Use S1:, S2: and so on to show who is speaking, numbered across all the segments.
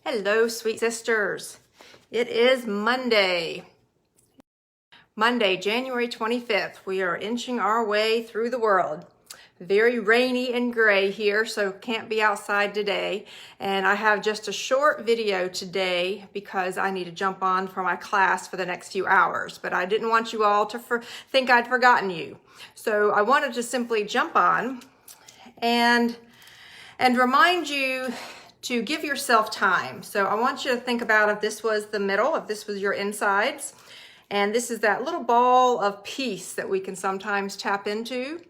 S1: Hello, sweet sisters. It is Monday, January 25th. We are inching our way through the world. Very rainy and gray here, so can't be outside today. And I have just a short video today because I need to jump on for my class for the next few hours. But I didn't want you all to think I'd forgotten you. So I wanted to simply jump on and remind you to give yourself time. So I want you to think about if this was the middle, if this was your insides, and this is that little ball of peace that we can sometimes tap into.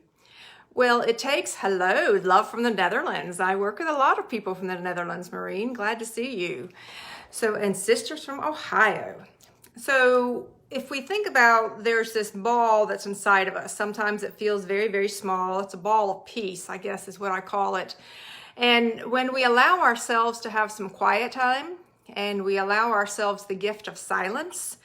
S1: Well, it takes, hello, love from the Netherlands. I work with a lot of people from the Netherlands, Maureen. Glad to see you. So, and sisters from Ohio. So if we think about, there's this ball that's inside of us. Sometimes it feels very, very small. It's a ball of peace, I guess is what I call it. And when we allow ourselves to have some quiet time and we allow ourselves the gift of silence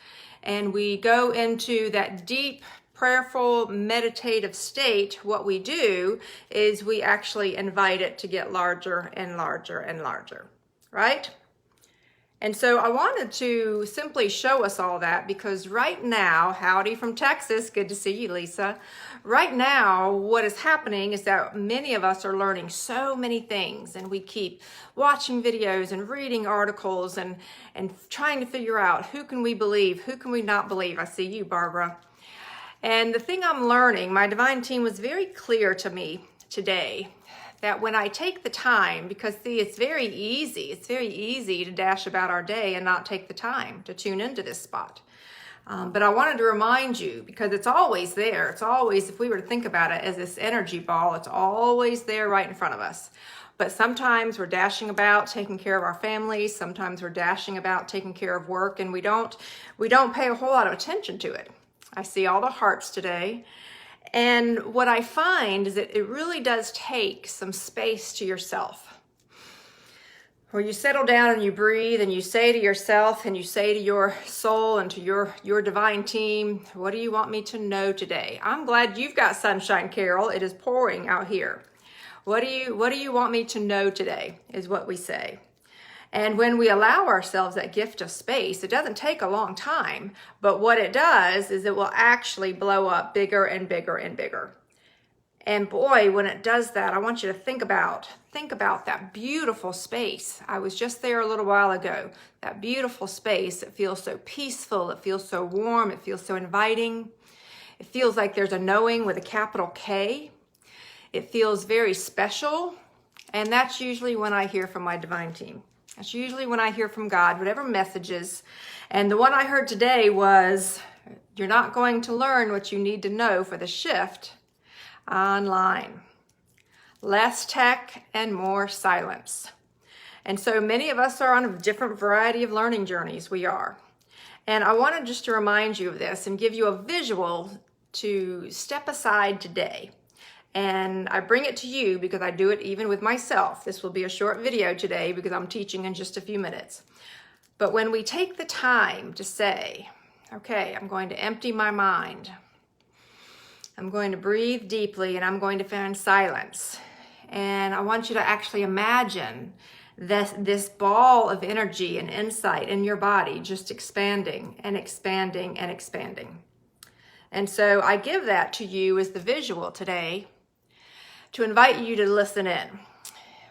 S1: and we go into that deep, prayerful, meditative state, what we do is we actually invite it to get larger and larger and larger, right? And so I wanted to simply show us all that because right now, howdy from Texas, good to see you, Lisa. Right now, what is happening is that many of us are learning so many things and we keep watching videos and reading articles and trying to figure out who can we believe, who can we not believe. I see you, Barbara. And the thing I'm learning, my divine team was very clear to me today that when I take the time, because see, it's very easy to dash about our day and not take the time to tune into this spot. But I wanted to remind you, because it's always there. It's always, if we were to think about it as this energy ball, it's always there right in front of us. But sometimes we're dashing about taking care of our families. Sometimes we're dashing about taking care of work, and we don't pay a whole lot of attention to it. I see all the hearts today. And what I find is that it really does take some space to yourself, where you settle down and you breathe and you say to yourself and you say to your soul and to your divine team, what do you want me to know today? I'm glad you've got sunshine, Carol. It is pouring out here. What do you want me to know today is what we say. And when we allow ourselves that gift of space, it doesn't take a long time, but what it does is it will actually blow up bigger and bigger and bigger. And boy, when it does that, I want you to think about that beautiful space. I was just there a little while ago. That beautiful space, it feels so peaceful, it feels so warm, it feels so inviting. It feels like there's a knowing with a capital K. It feels very special, and that's usually when I hear from my divine team. That's usually when I hear from God, whatever messages. And the one I heard today was, you're not going to learn what you need to know for the shift online. Less tech and more silence. And so many of us are on a different variety of learning journeys. We are. And I wanted just to remind you of this and give you a visual to step aside today. And I bring it to you because I do it even with myself. This will be a short video today because I'm teaching in just a few minutes. But when we take the time to say, okay, I'm going to empty my mind. I'm going to breathe deeply and I'm going to find silence. And I want you to actually imagine this ball of energy and insight in your body just expanding and expanding and expanding. And so I give that to you as the visual today to invite you to listen in.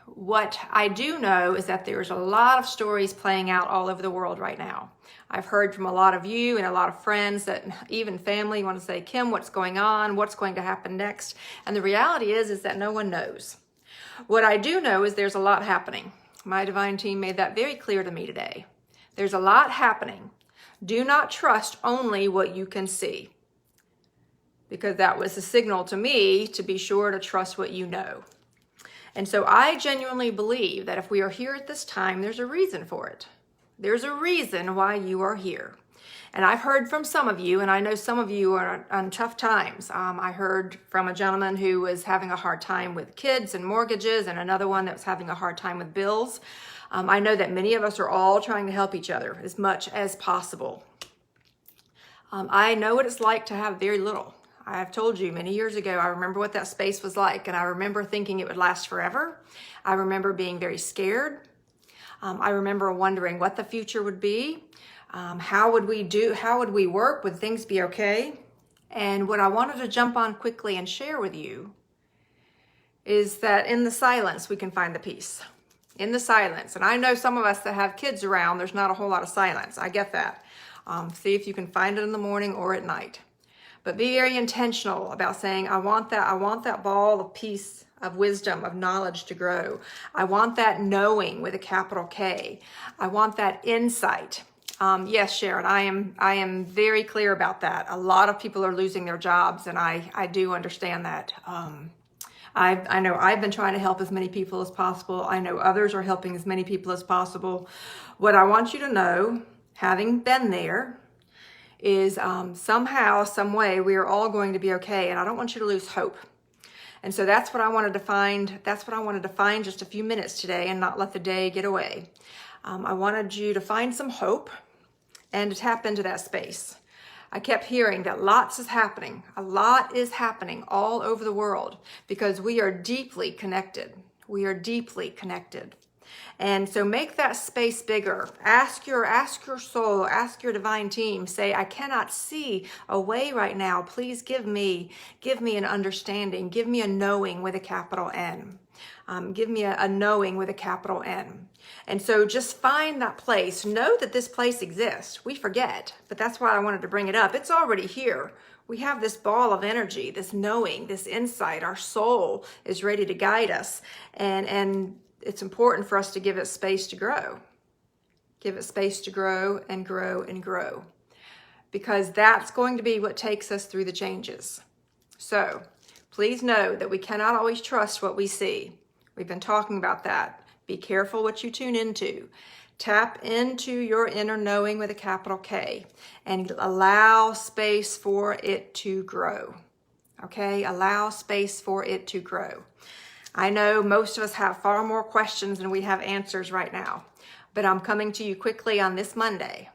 S1: What I do know is that there's a lot of stories playing out all over the world right now. I've heard from a lot of you and a lot of friends that even family want to say, Kim, what's going on? What's going to happen next? And the reality is that no one knows. What I do know is there's a lot happening. My divine team made that very clear to me today. There's a lot happening. Do not trust only what you can see, because that was a signal to me to be sure to trust what you know. And so I genuinely believe that if we are here at this time, there's a reason for it. There's a reason why you are here. And I've heard from some of you, and I know some of you are on tough times. I heard from a gentleman who was having a hard time with kids and mortgages, and another one that was having a hard time with bills. I know that many of us are all trying to help each other as much as possible. I know what it's like to have very little. I have told you many years ago, I remember what that space was like, and I remember thinking it would last forever. I remember being very scared. I remember wondering what the future would be. How would we work? Would things be okay? And what I wanted to jump on quickly and share with you is that in the silence, we can find the peace. In the silence. And I know some of us that have kids around, there's not a whole lot of silence. I get that. See if you can find it in the morning or at night. But be very intentional about saying, I want that ball of peace, of wisdom, of knowledge to grow. I want that knowing with a capital K. I want that insight. Yes, Sharon, I am very clear about that. A lot of people are losing their jobs, and I do understand that. I know I've been trying to help as many people as possible. I know others are helping as many people as possible. What I want you to know, having been there, is somehow, some way, we are all going to be okay, and I don't want you to lose hope. And so that's what I wanted to find. That's what I wanted to find just a few minutes today and not let the day get away. I wanted you to find some hope and to tap into that space. I kept hearing that lots is happening. A lot is happening all over the world because we are deeply connected. We are deeply connected. And so make that space bigger. Ask your soul, ask your divine team, say, I cannot see a way right now. Please give me an understanding. Give me a knowing with a capital N. Give me a knowing with a capital N. And so just find that place. Know that this place exists. We forget, but that's why I wanted to bring it up. It's already here. We have this ball of energy, this knowing, this insight. Our soul is ready to guide us. And it's important for us to give it space to grow. Give it space to grow and grow and grow. Because that's going to be what takes us through the changes. So please know that we cannot always trust what we see. We've been talking about that. Be careful what you tune into. Tap into your inner knowing with a capital K and allow space for it to grow. Okay? Allow space for it to grow. I know most of us have far more questions than we have answers right now, but I'm coming to you quickly on this Monday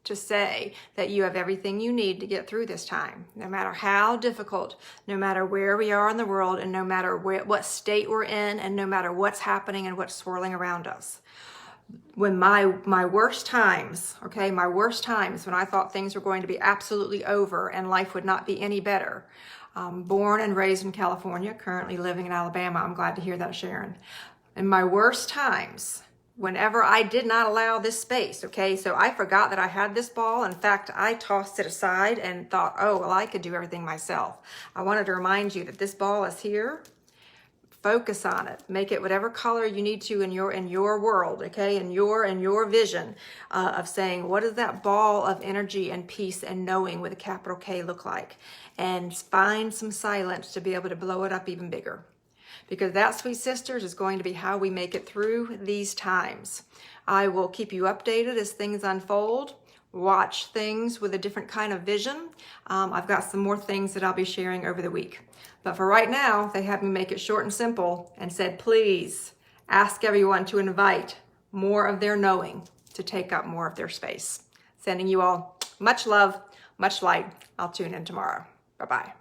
S1: to say that you have everything you need to get through this time, no matter how difficult, no matter where we are in the world, and no matter what state we're in, and no matter what's happening and what's swirling around us. When my worst times, okay, my worst times when I thought things were going to be absolutely over and life would not be any better, born and raised in California, currently living in Alabama. I'm glad to hear that, Sharon. In my worst times, whenever I did not allow this space, okay, so I forgot that I had this ball. In fact, I tossed it aside and thought, oh, well, I could do everything myself. I wanted to remind you that this ball is here. Focus on it. Make it whatever color you need to in your world, okay, in your vision of saying, what does that ball of energy and peace and knowing with a capital K look like? And find some silence to be able to blow it up even bigger. Because that, sweet sisters, is going to be how we make it through these times. I will keep you updated as things unfold. Watch things with a different kind of vision. I've got some more things that I'll be sharing over the week. But for right now, they had me make it short and simple and said, please ask everyone to invite more of their knowing to take up more of their space. Sending you all much love, much light. I'll tune in tomorrow. Bye-bye.